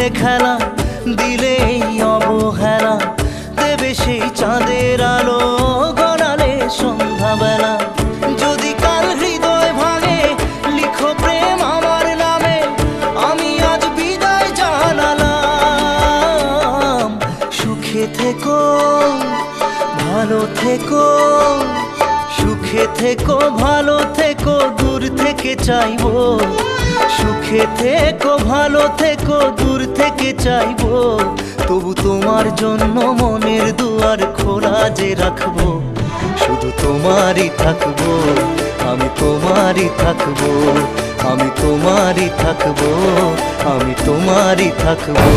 মিলে খেলা, দিলে এই অবহেলা, দেবে সেই চাঁদের আলো গড়ালে সন্ধ্যাবেলা। যদি কাল হৃদয় ভাঙে লিখো প্রেম আমার নামে, আমি আজ বিদায় জানালাম। সুখে থেকো, ভালো থেকো, সুখে থেকো, ভালো থেকো, দূর থেকে চাইবো। সুখে থেকো, ভালো থেকো, দূর থেকে চাইবো। তবু তোমার জন্য মনের দুয়ার খোলা যে রাখবো। শুধু তোমারই থাকবো, আমি তোমারই থাকবো, আমি তোমারই থাকবো, আমি তোমারই থাকবো।